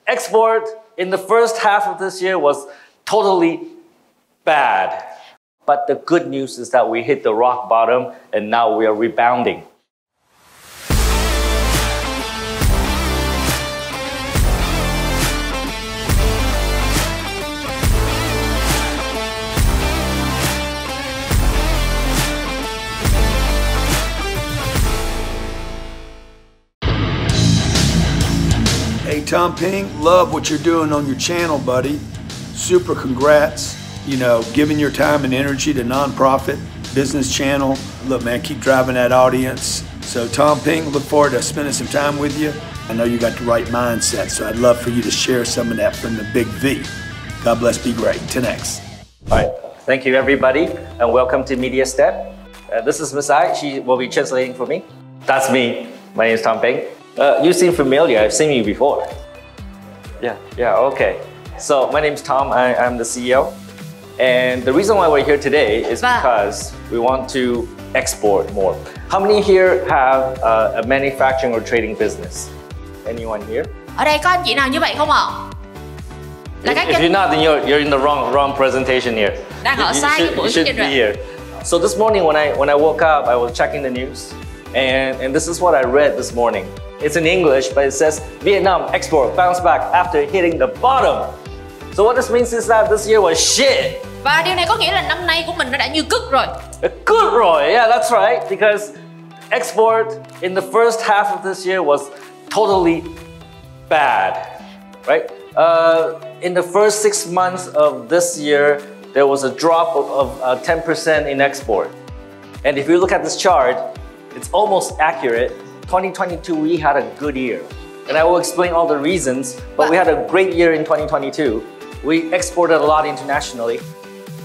Export in the first half of this year was totally bad. But the good news is that we hit the rock bottom and now we are rebounding. Hey Tom Ping, love what you're doing on your channel, buddy. Super congrats. You know, giving your time and energy to nonprofit business channel. Look man, keep driving that audience. So Tom Ping, look forward to spending some time with you. I know you got the right mindset, so I'd love for you to share some of that from the big V. God bless, be great. 10X. All right, thank you everybody and welcome to Media Step. This is Miss Ai, she will be translating for me. That's me, my name is Tom Ping. You seem familiar, I've seen you before. Yeah, okay. So my name is Tom, I'm the CEO. And the reason why we're here today is because we want to export more. How many here have a manufacturing or trading business? Anyone here? Ở đây có anh chị nào như vậy không ạ? If you're not, then you're in the wrong presentation here. Đang ở sai cái buổi should be here. So this morning when I woke up, I was checking the news, and this is what I read this morning. It's in English, but it says Vietnam export bounced back after hitting the bottom. So what this means is that this year was shit. Và điều này có nghĩa là năm nay của mình nó đã như cứt rồi. Good rồi, yeah, that's right. Because export in the first half of this year was totally bad, right? In the first 6 months of this year, there was a drop of 10% in export. And if you look at this chart, it's almost accurate. 2022, we had a good year. And I will explain all the reasons, but we had a great year in 2022. We exported a lot internationally.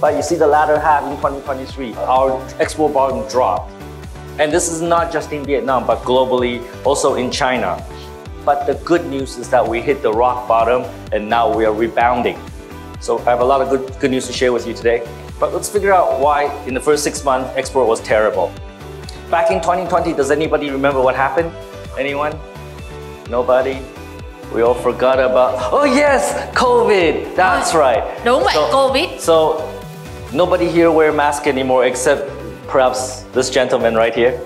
But you see the latter half in 2023, our export volume dropped. And this is not just in Vietnam, but globally, also in China. But the good news is that we hit the rock bottom and now we are rebounding. So I have a lot of good news to share with you today. But let's figure out why in the first 6 months, export was terrible. Back in 2020, does anybody remember what happened? Anyone? Nobody? We all forgot about, oh yes, COVID, that's right. Đúng vậy, COVID. So nobody here wear mask anymore except perhaps this gentleman right here.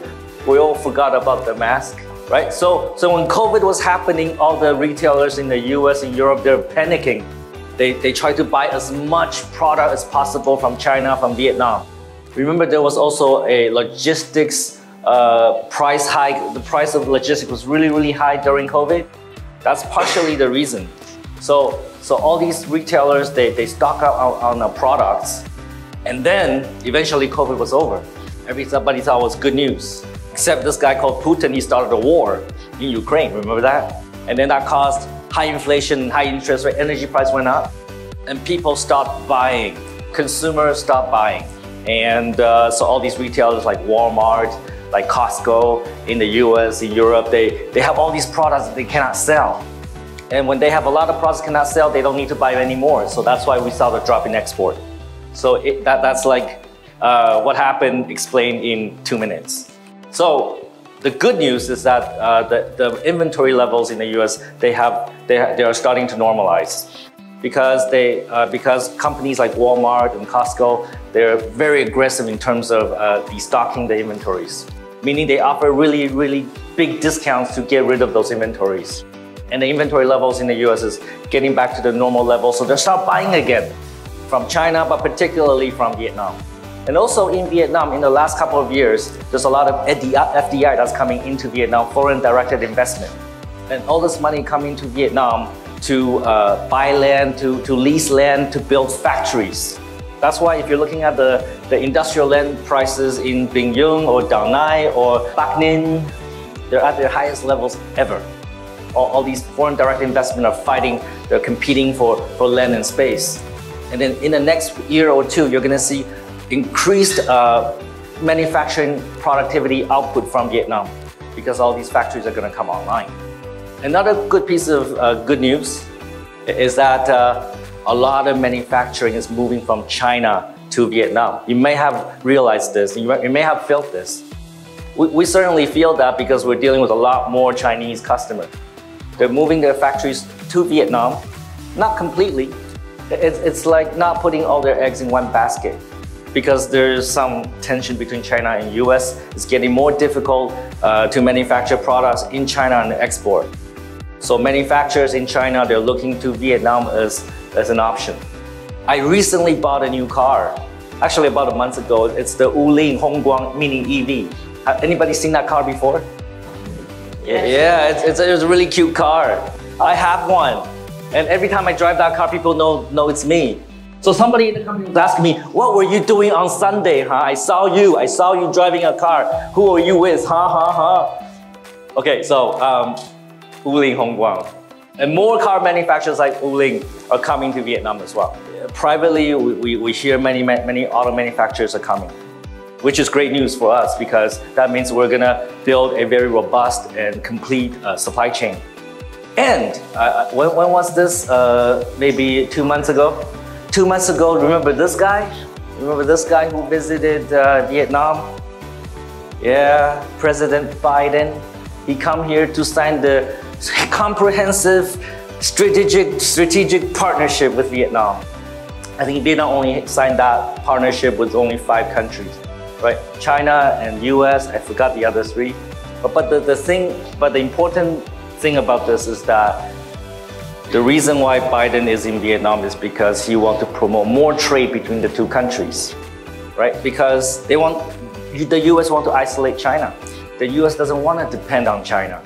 We all forgot about the mask, right? So when COVID was happening, all the retailers in the US and Europe, they're panicking. They try to buy as much product as possible from China, from Vietnam. Remember there was also a logistics price hike. The price of logistics was really high during COVID. That's partially the reason. So all these retailers, they stock up on the products, and then eventually COVID was over. Everybody thought it was good news. Except this guy called Putin, he started a war in Ukraine, remember that? And then that caused high inflation, high interest rate, energy price went up, and people stopped buying. Consumers stopped buying. And so all these retailers like Walmart, like Costco in the US, in Europe, they have all these products that they cannot sell. And when they have a lot of products cannot sell, they don't need to buy anymore. So that's why we saw the drop in export. So that's like what happened explained in 2 minutes. So the good news is that the inventory levels in the US, they are starting to normalize. Because companies like Walmart and Costco, they're very aggressive in terms of destocking the inventories. Meaning they offer really big discounts to get rid of those inventories. And the inventory levels in the US is getting back to the normal level, so they'll start buying again from China, but particularly from Vietnam. And also in Vietnam, in the last couple of years, there's a lot of FDI that's coming into Vietnam, foreign directed investment. And all this money coming to Vietnam to buy land, to lease land, to build factories. That's why if you're looking at the industrial land prices in Bình Dương or Dao Nai or Bắc Ninh, they're at their highest levels ever. All these foreign direct investment are fighting, they're competing for land and space. And then in the next year or two, you're gonna see increased manufacturing productivity output from Vietnam because all these factories are gonna come online. Another good piece of good news is that a lot of manufacturing is moving from China to Vietnam. You may have realized this, you may have felt this. We certainly feel that because we're dealing with a lot more Chinese customers. They're moving their factories to Vietnam. Not completely. It's like not putting all their eggs in one basket, because there's some tension between China and US. It's getting more difficult to manufacture products in China and export. So manufacturers in China, they're looking to Vietnam as an option. I recently bought a new car. Actually, about a month ago. It's the Wuling Hongguang Mini EV. Anybody seen that car before? Yeah, it's a really cute car. I have one. And every time I drive that car, people know it's me. So somebody in the company was asking me, what were you doing on Sunday, huh? I saw you driving a car. Who are you with, huh? Okay, so Wuling Hongguang. And more car manufacturers like Wuling are coming to Vietnam as well. Privately, we hear many auto manufacturers are coming, which is great news for us, because that means we're gonna build a very robust and complete supply chain. And when was this? Maybe 2 months ago? 2 months ago, remember this guy? Remember this guy who visited Vietnam? Yeah, President Biden. He come here to sign the comprehensive strategic partnership with Vietnam. I think Vietnam only signed that partnership with only 5 countries, right? China and US, I forgot the other 3. But the important thing about this is that the reason why Biden is in Vietnam is because he wants to promote more trade between the 2 countries, right? Because the US want to isolate China. The US doesn't want to depend on China.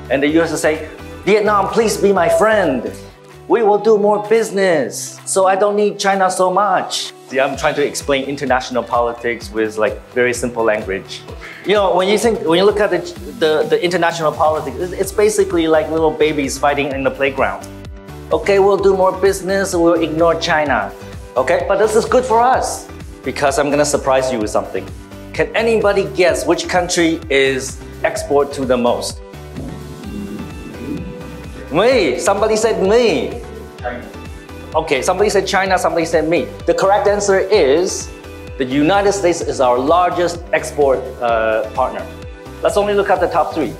And the US will say, Vietnam, please be my friend. We will do more business, so I don't need China so much. See, I'm trying to explain international politics with like very simple language. You know, when you look at the international politics, it's basically like little babies fighting in the playground. Okay, we'll do more business, we'll ignore China. Okay, but this is good for us, because I'm gonna surprise you with something. Can anybody guess which country is export to the most? Me. Somebody said me. China. Okay, somebody said China, somebody said me. The correct answer is the United States is our largest export partner. Let's only look at the top 3.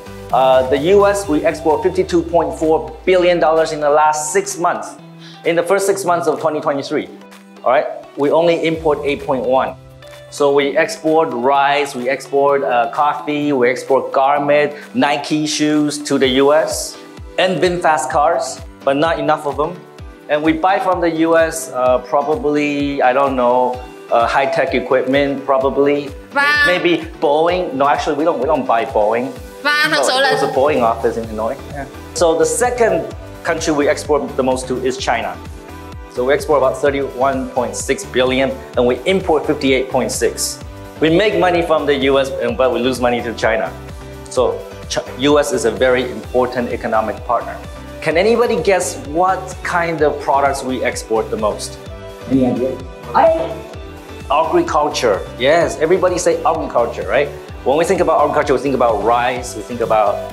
The US, we export $52.4 billion in the last 6 months. In the first 6 months of 2023. All right, we only import 8.1. So we export rice, we export coffee, we export garment, Nike shoes to the US. And VinFast cars, but not enough of them. And we buy from the US probably, I don't know, high-tech equipment probably. Maybe Boeing. No, actually we don't buy Boeing. There's a Boeing office in Hanoi. Yeah. So the second country we export the most to is China. So we export about 31.6 billion and we import 58.6. We make money from the US, but we lose money to China. So US is a very important economic partner. Can anybody guess what kind of products we export the most? Any idea? Agriculture. Yes, everybody say agriculture, right? When we think about agriculture, we think about rice, we think about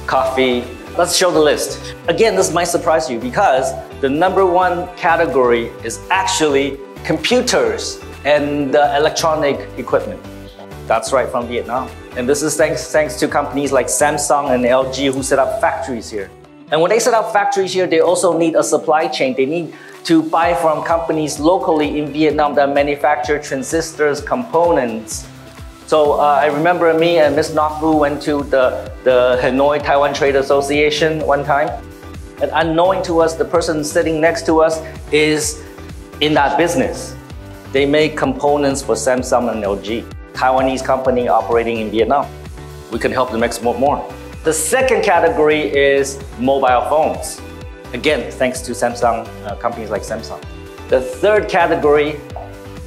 coffee. Let's show the list. Again, this might surprise you because the #1 category is actually computers and electronic equipment. That's right, from Vietnam. And this is thanks to companies like Samsung and LG who set up factories here. And when they set up factories here, they also need a supply chain. They need to buy from companies locally in Vietnam that manufacture transistors, components. So I remember me and Ms. Nokvu went to the Hanoi Taiwan Trade Association one time. And unknowing to us, the person sitting next to us is in that business. They make components for Samsung and LG. Taiwanese company operating in Vietnam. We can help them export more. The second category is mobile phones. Again, thanks to Samsung, companies like Samsung. The third category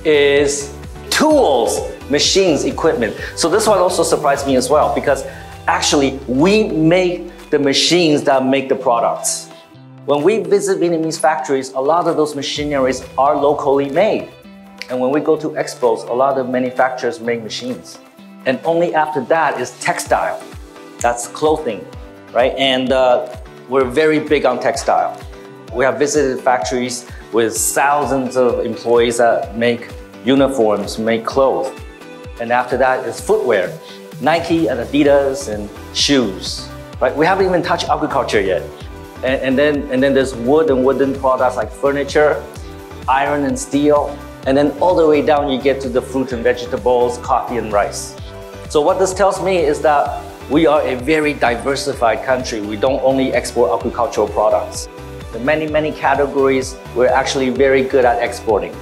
is tools, machines, equipment. So this one also surprised me as well because actually we make the machines that make the products. When we visit Vietnamese factories, a lot of those machineries are locally made. And when we go to expos, a lot of manufacturers make machines. And only after that is textile. That's clothing, right? And we're very big on textile. We have visited factories with thousands of employees that make uniforms, make clothes. And after that is footwear, Nike and Adidas and shoes, right? We haven't even touched agriculture yet. and then there's wood and wooden products like furniture, iron and steel, and then all the way down you get to the fruit and vegetables, coffee and rice. So what this tells me is that we are a very diversified country. We don't only export agricultural products. The many categories we're actually very good at exporting.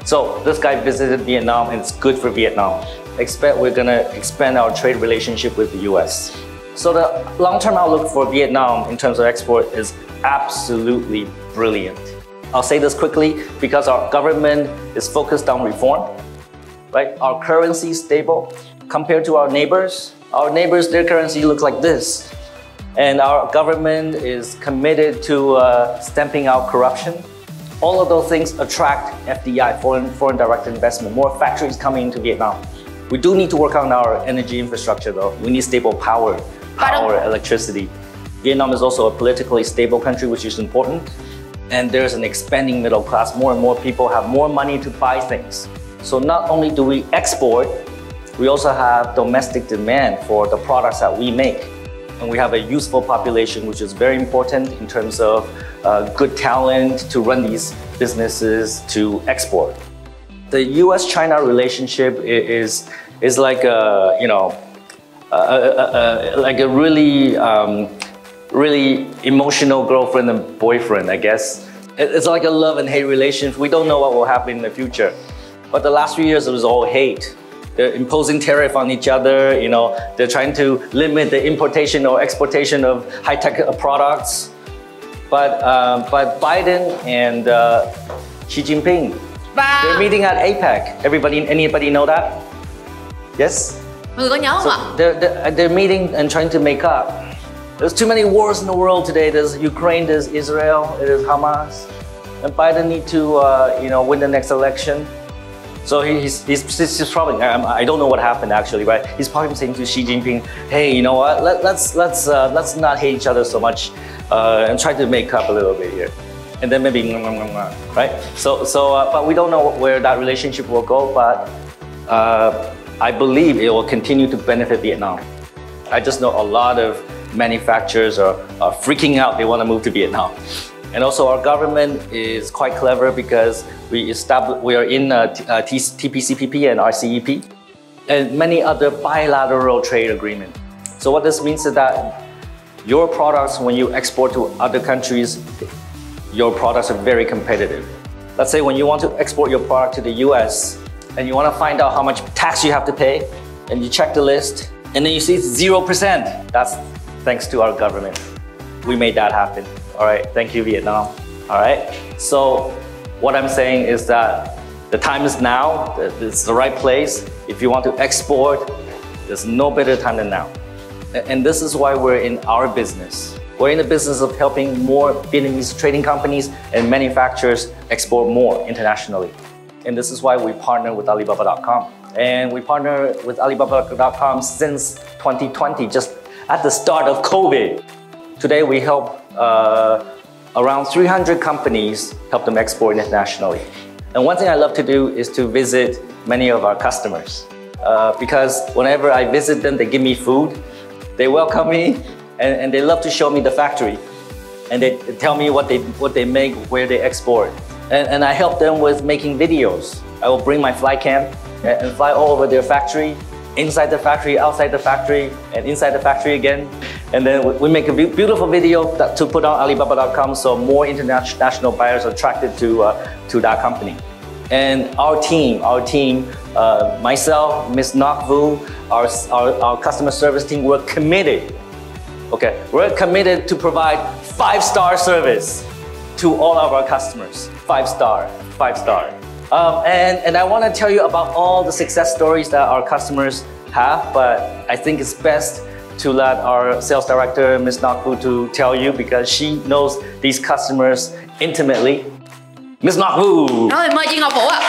So this guy visited Vietnam and it's good for Vietnam. Expect we're gonna expand our trade relationship with the US. So the long-term outlook for Vietnam in terms of export is absolutely brilliant. I'll say this quickly because our government is focused on reform, right? Our currency is stable compared to our neighbors. Our neighbors, their currency looks like this. And our government is committed to stamping out corruption. All of those things attract FDI, foreign direct investment, more factories coming into Vietnam. We do need to work on our energy infrastructure though. We need stable power, electricity. Vietnam is also a politically stable country, which is important. And there's an expanding middle class. More and more people have more money to buy things. So not only do we export, we also have domestic demand for the products that we make. And we have a useful population, which is very important in terms of good talent to run these businesses to export. The US-China relationship is like a, like a really emotional girlfriend and boyfriend, I guess. It's like a love and hate relationship. We don't know what will happen in the future. But the last few years, it was all hate. They're imposing tariff on each other, they're trying to limit the importation or exportation of high-tech products. But Biden and Xi Jinping, they're meeting at APEC. Anybody know that? Yes? Mọi người có nhớ không ạ? They're meeting and trying to make up. There's too many wars in the world today. There's Ukraine, there's Israel, there's Hamas. And Biden needs to win the next election. So he's probably, I don't know what happened actually, right? He's probably saying to Xi Jinping, hey, you know what? Let's not hate each other so much and try to make up a little bit here. And then maybe, right? But we don't know where that relationship will go, but I believe it will continue to benefit Vietnam. I just know a lot of manufacturers are freaking out. They want to move to Vietnam. And also our government is quite clever because we are in TPCPP and RCEP and many other bilateral trade agreements. So what this means is that your products, when you export to other countries, your products are very competitive. Let's say when you want to export your product to the US and you want to find out how much tax you have to pay and you check the list and then you see 0%. That's thanks to our government. We made that happen. All right, thank you, Vietnam. All right, so what I'm saying is that the time is now. It's the right place. If you want to export, there's no better time than now. And this is why we're in our business. We're in the business of helping more Vietnamese trading companies and manufacturers export more internationally. And this is why we partner with Alibaba.com. And we partner with Alibaba.com since 2020, just at the start of COVID. Today we help around 300 companies, help them export internationally. And one thing I love to do is to visit many of our customers. Because whenever I visit them, they give me food, they welcome me, and they love to show me the factory. And they tell me what they make, where they export. And I help them with making videos. I will bring my fly cam and fly all over their factory, inside the factory, outside the factory, and inside the factory again. And then we make a beautiful video to put on Alibaba.com so more international buyers are attracted to that company. And our team, myself, Ms. Ngoc Vu, our customer service team, we're committed. Okay, we're committed to provide 5-star service to all of our customers. 5-star. And I want to tell you about all the success stories that our customers have, but I think it's best to let our sales director, Ms. Ngoc Vu, to tell you because she knows these customers intimately. Ms. Ngoc Vu. Rồi mời chị Ngọc Vũ ạ.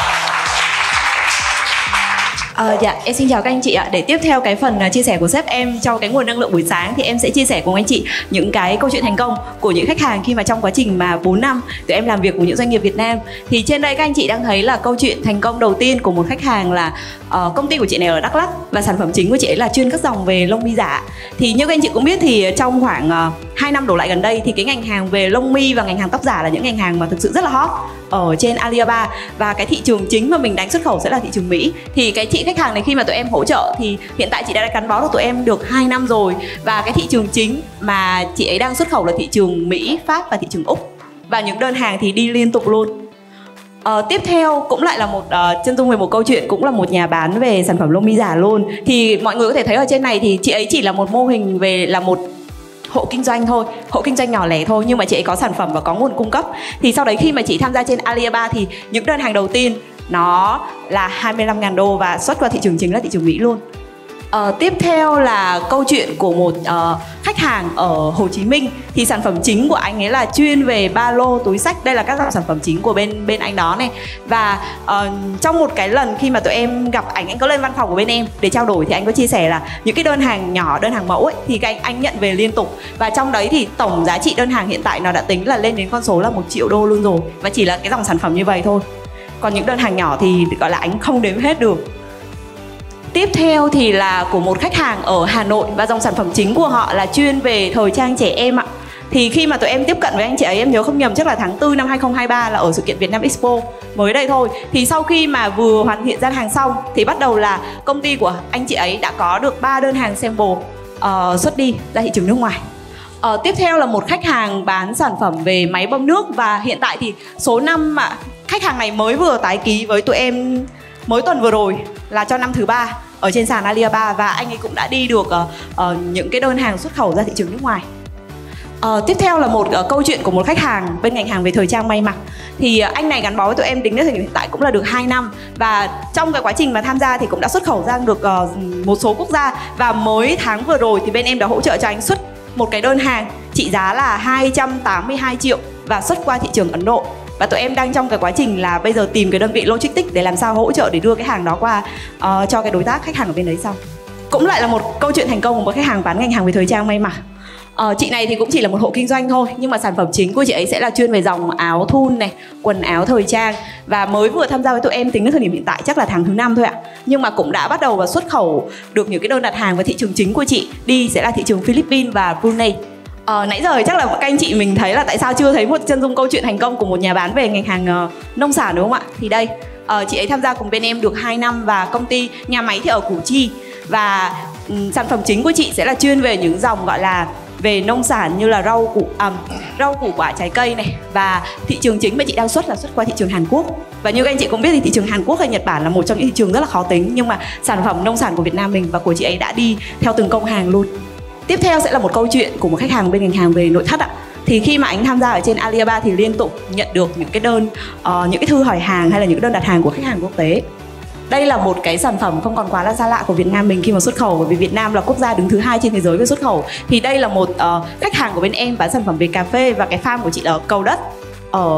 Dạ, em xin chào các anh chị ạ. Để tiếp theo cái phần chia sẻ của sếp em cho cái nguồn năng lượng buổi sáng thì em sẽ chia sẻ cùng anh chị những cái câu chuyện thành công của những khách hàng khi mà trong quá trình mà 4 năm tụi em làm việc cùng những doanh nghiệp Việt Nam. Thì trên đây các anh chị đang thấy là câu chuyện thành công đầu tiên của một khách hàng là công ty của chị này ở Đắk Lắk và sản phẩm chính của chị ấy là chuyên cắt dòng về lông mi giả. Thì như các anh chị cũng biết thì trong khoảng 2 năm đổ lại gần đây thì cái ngành hàng về lông mi và ngành hàng tóc giả là những ngành hàng mà thực sự rất là hot ở trên Alibaba, và cái thị trường chính mà mình đánh xuất khẩu sẽ là thị trường Mỹ. Thì cái chị khách hàng này khi mà tụi em hỗ trợ thì hiện tại chị đã gắn bó được tụi em được 2 năm rồi, và cái thị trường chính mà chị ấy đang xuất khẩu là thị trường Mỹ, Pháp và thị trường Úc, và những đơn hàng thì đi liên tục luôn. Tiếp theo cũng lại là một chân dung về một câu chuyện, cũng là một nhà bán về sản phẩm lông mi giả luôn. Thì mọi người có thể thấy ở trên này thì chị ấy chỉ là một mô hình về là một hộ kinh doanh thôi, hộ kinh doanh nhỏ lẻ thôi, nhưng mà chị ấy có sản phẩm và có nguồn cung cấp. Thì sau đấy khi mà chị tham gia trên Alibaba thì những đơn hàng đầu tiên nó là 25.000 đô và xuất qua thị trường chính là thị trường Mỹ luôn. Tiếp theo là câu chuyện của một khách hàng ở Hồ Chí Minh. Thì sản phẩm chính của anh ấy là chuyên về ba lô, túi xách. Đây là các dòng sản phẩm chính của bên anh đó này. Và trong một cái lần khi mà tụi em gặp anh có lên văn phòng của bên em để trao đổi thì anh có chia sẻ là những cái đơn hàng nhỏ, đơn hàng mẫu ấy, thì anh nhận về liên tục. Và trong đấy thì tổng giá trị đơn hàng hiện tại nó đã tính là lên đến con số là 1 triệu đô luôn rồi. Và chỉ là cái dòng sản phẩm như vậy thôi. Còn những đơn hàng nhỏ thì gọi là anh không đếm hết được. Tiếp theo thì là của một khách hàng ở Hà Nội và dòng sản phẩm chính của họ là chuyên về thời trang trẻ em ạ. Thì khi mà tụi em tiếp cận với anh chị ấy, em nhớ không nhầm chắc là tháng 4 năm 2023 là ở sự kiện Việt Nam Expo mới đây thôi. Thì sau khi mà vừa hoàn thiện gian hàng xong thì bắt đầu là công ty của anh chị ấy đã có được 3 đơn hàng sample xuất đi ra thị trường nước ngoài. Tiếp theo là một khách hàng bán sản phẩm về máy bơm nước, và hiện tại thì số năm mà khách hàng này mới vừa tái ký với tụi em mới tuần vừa rồi là cho năm thứ 3 ở trên sàn Alibaba, và anh ấy cũng đã đi được những cái đơn hàng xuất khẩu ra thị trường nước ngoài. Tiếp theo là một câu chuyện của một khách hàng bên ngành hàng về thời trang may mặc. Thì anh này gắn bó với tụi em tính đến thời điểm hiện tại cũng là được 2 năm, và trong cái quá trình mà tham gia thì cũng đã xuất khẩu ra được một số quốc gia. Và mới tháng vừa rồi thì bên em đã hỗ trợ cho anh xuất một cái đơn hàng trị giá là 282 triệu và xuất qua thị trường Ấn Độ. Và tụi em đang trong cái quá trình là bây giờ tìm cái đơn vị logistics để làm sao hỗ trợ để đưa cái hàng đó qua cho cái đối tác khách hàng ở bên đấy sau. Cũng lại là một câu chuyện thành công của một khách hàng bán ngành hàng về thời trang may mặc. Chị này thì cũng chỉ là một hộ kinh doanh thôi, nhưng mà sản phẩm chính của chị ấy sẽ là chuyên về dòng áo thun này, quần áo thời trang, và mới vừa tham gia với tụi em tính đến thời điểm hiện tại chắc là tháng thứ 5 thôi ạ. Nhưng mà cũng đã bắt đầu và xuất khẩu được những cái đơn đặt hàng, và thị trường chính của chị đi sẽ là thị trường Philippines và Brunei. Nãy giờ chắc là các anh chị mình thấy là tại sao chưa thấy một chân dung câu chuyện thành công của một nhà bán về ngành hàng nông sản, đúng không ạ? Thì đây, chị ấy tham gia cùng bên em được 2 năm và công ty, nhà máy thì ở Củ Chi. Và sản phẩm chính của chị sẽ là chuyên về những dòng gọi là về nông sản như là rau củ quả, trái cây này. Và thị trường chính mà chị đang xuất là xuất qua thị trường Hàn Quốc. Và như các anh chị cũng biết thì thị trường Hàn Quốc hay Nhật Bản là một trong những thị trường rất là khó tính, nhưng mà sản phẩm nông sản của Việt Nam mình và của chị ấy đã đi theo từng công hàng luôn. Tiếp theo sẽ là một câu chuyện của một khách hàng bên ngành hàng về nội thất ạ. Thì khi mà anh tham gia ở trên Alibaba thì liên tục nhận được những cái đơn, những cái thư hỏi hàng hay là những cái đơn đặt hàng của khách hàng quốc tế. Đây là một cái sản phẩm không còn quá là xa lạ của Việt Nam mình khi mà xuất khẩu, bởi vì Việt Nam là quốc gia đứng thứ 2 trên thế giới về xuất khẩu. Thì đây là một khách hàng của bên em bán sản phẩm về cà phê, và cái farm của chị là ở Cầu Đất ở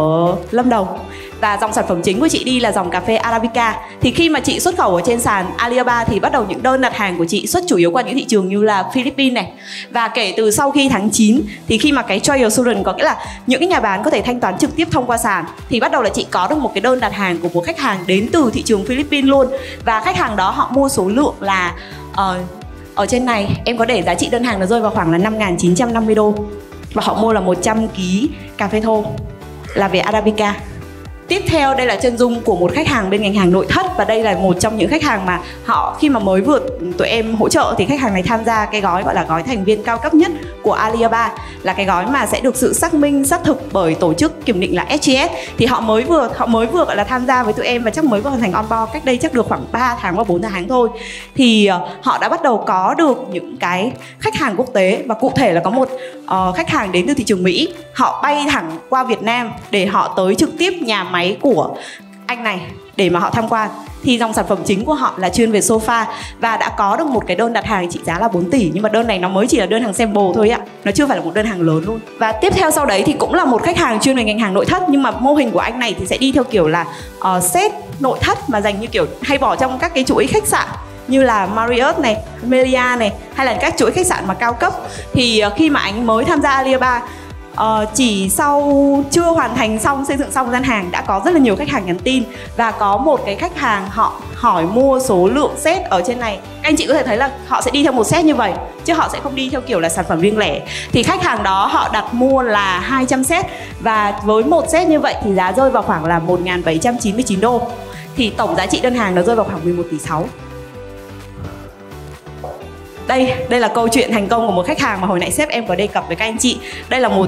Lâm Đồng. Và dòng sản phẩm chính của chị đi là dòng cà phê Arabica. Thì khi mà chị xuất khẩu ở trên sàn Alibaba thì bắt đầu những đơn đặt hàng của chị xuất chủ yếu qua những thị trường như là Philippines này. Và kể từ sau khi tháng 9 thì khi mà cái trial student, có nghĩa là những cái nhà bán có thể thanh toán trực tiếp thông qua sàn, thì bắt đầu là chị có được một cái đơn đặt hàng của một khách hàng đến từ thị trường Philippines luôn. Và khách hàng đó họ mua số lượng là ở trên này em có để giá trị đơn hàng nó rơi vào khoảng là 5.950 đô. Và họ mua là 100 kg cà phê thô là về Arabica. Tiếp theo đây là chân dung của một khách hàng bên ngành hàng nội thất, và đây là một trong những khách hàng mà họ khi mà mới vừa tụi em hỗ trợ thì khách hàng này tham gia cái gói gọi là gói thành viên cao cấp nhất của Alibaba, là cái gói mà sẽ được sự xác minh xác thực bởi tổ chức kiểm định là SGS. Thì họ mới vừa gọi là tham gia với tụi em và chắc mới vừa hoàn thành onboard cách đây chắc được khoảng 3 tháng và 4 tháng thôi. Thì họ đã bắt đầu có được những cái khách hàng quốc tế, và cụ thể là có một khách hàng đến từ thị trường Mỹ. Họ bay thẳng qua Việt Nam để họ tới trực tiếp nhà máy của anh này để mà họ tham quan. thì dòng sản phẩm chính của họ là chuyên về sofa và đã có được một cái đơn đặt hàng trị giá là 4 tỷ, nhưng mà đơn này nó mới chỉ là đơn hàng sample thôi ạ, nó chưa phải là một đơn hàng lớn luôn. Và tiếp theo sau đấy thì cũng là một khách hàng chuyên về ngành hàng nội thất, nhưng mà mô hình của anh này thì sẽ đi theo kiểu là set nội thất mà dành như kiểu hay bỏ trong các cái chuỗi khách sạn như là Marriott này, Melia này, hay là các chuỗi khách sạn mà cao cấp. Thì khi mà anh mới tham gia Alibaba, chỉ sau chưa hoàn thành xong, xây dựng xong gian hàng đã có rất là nhiều khách hàng nhắn tin, và có một cái khách hàng họ hỏi mua số lượng set ở trên này. Anh chị có thể thấy là họ sẽ đi theo một set như vậy chứ họ sẽ không đi theo kiểu là sản phẩm riêng lẻ. Thì khách hàng đó họ đặt mua là 200 set, và với một set như vậy thì giá rơi vào khoảng là 1.799 đô. Thì tổng giá trị đơn hàng nó rơi vào khoảng 11 tỷ 6. Đây là câu chuyện thành công của một khách hàng mà hồi nãy sếp em có đề cập với các anh chị. Đây là một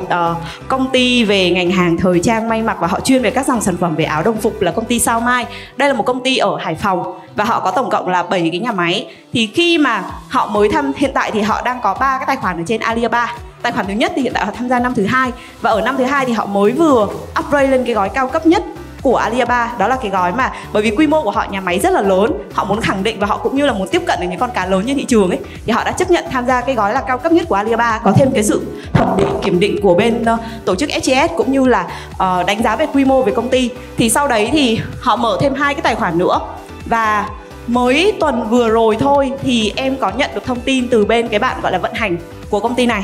công ty về ngành hàng thời trang may mặc và họ chuyên về các dòng sản phẩm về áo đồng phục, là công ty Sao Mai. Đây là một công ty ở Hải Phòng và họ có tổng cộng là 7 cái nhà máy. Thì khi mà họ mới hiện tại thì họ đang có 3 cái tài khoản ở trên Alibaba. Tài khoản thứ nhất thì hiện tại họ tham gia năm thứ 2, và ở năm thứ 2 thì họ mới vừa upgrade lên cái gói cao cấp nhất của Alibaba. Đó là cái gói mà bởi vì quy mô của họ nhà máy rất là lớn, họ muốn khẳng định và họ cũng như là muốn tiếp cận được những con cá lớn trên thị trường ấy, thì họ đã chấp nhận tham gia cái gói là cao cấp nhất của Alibaba, có thêm cái sự thẩm định kiểm định của bên tổ chức SGS cũng như là đánh giá về quy mô về công ty. Thì sau đấy thì họ mở thêm 2 cái tài khoản nữa, và mới tuần vừa rồi thôi thì em có nhận được thông tin từ bên cái bạn gọi là vận hành của công ty này.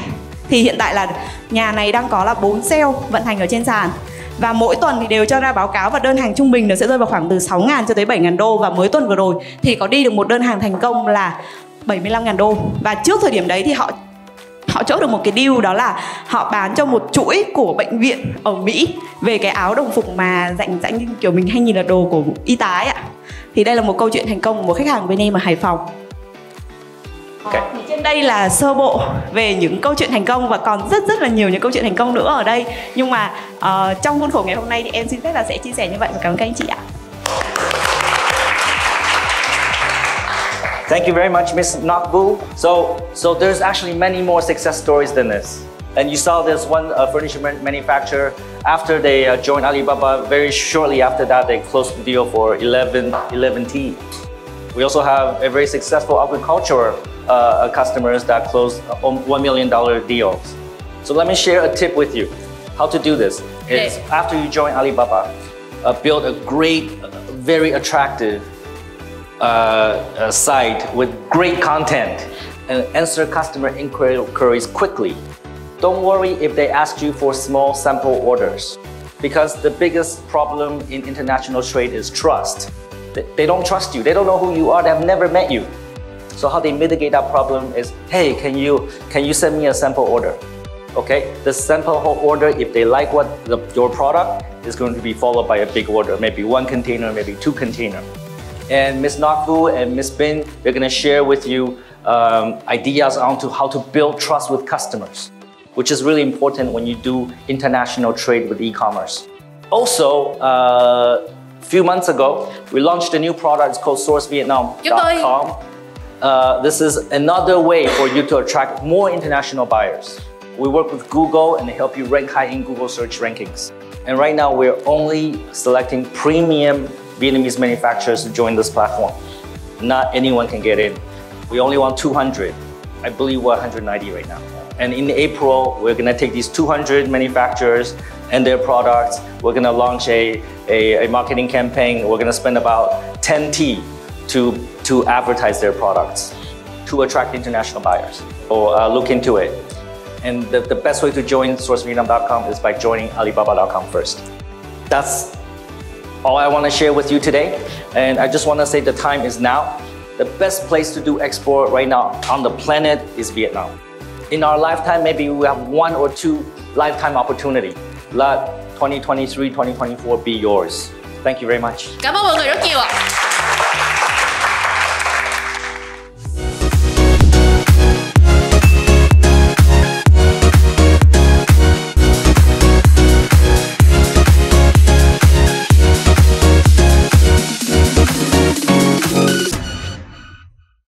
Thì hiện tại là nhà này đang có là 4 sale vận hành ở trên sàn, và mỗi tuần thì đều cho ra báo cáo, và đơn hàng trung bình nó sẽ rơi vào khoảng từ 6.000 cho tới 7.000 đô. Và mới tuần vừa rồi thì có đi được một đơn hàng thành công là 75.000 đô. Và trước thời điểm đấy thì họ chốt được một cái deal, đó là họ bán cho một chuỗi của bệnh viện ở Mỹ về cái áo đồng phục mà dạng kiểu mình hay nhìn là đồ của y tá ấy ạ. Thì đây là một câu chuyện thành công của một khách hàng bên em ở Hải Phòng. Thì trên đây là sơ bộ về những câu chuyện thành công, và còn rất là nhiều những câu chuyện thành công nữa ở đây. Nhưng mà trong khuôn khổ ngày hôm nay thì em xin phép là sẽ chia sẻ như vậy, và cảm ơn các anh chị ạ. Thank you very much, Ms. Nakvu. So there's actually many more success stories than this. And you saw this one furniture manufacturer. After they joined Alibaba, very shortly after that, they closed the deal for 11T. We also have a very successful agriculture customers that closed $1 million deals. So let me share a tip with you. How to do this is after you join Alibaba, build a great, very attractive site with great content and answer customer inquiries quickly. Don't worry if they ask you for small sample orders, because the biggest problem in international trade is trust. They don't trust you. They don't know who you are. They have never met you. So how they mitigate that problem is, hey, can you send me a sample order? Okay, the sample order, if they like your product, is going to be followed by a big order, maybe 1 container, maybe 2 containers. And Ms. Nakvu and Ms. Bin, they're going to share with you ideas on how to build trust with customers, which is really important when you do international trade with e-commerce. Also, a few months ago, we launched a new product. It's called sourcevietnam.com. This is another way for you to attract more international buyers. We work with Google and help you rank high in Google search rankings. And right now, we're only selecting premium Vietnamese manufacturers to join this platform. Not anyone can get in. We only want 200. I believe we're 190 right now. And in April, we're gonna take these 200 manufacturers and their products. We're gonna launch a marketing campaign. We're gonna spend about 10T to advertise their products to attract international buyers. So look into it. And the best way to join sourcevietnam.com is by joining alibaba.com first. That's all I want to share with you today. And I just want to say the time is now. The best place to do export right now on the planet is Vietnam. In our lifetime, maybe we have 1 or 2 lifetime opportunity. Let 2023, 2024 be yours. Thank you very much. Cảm ơn mọi người rất nhiều ạ.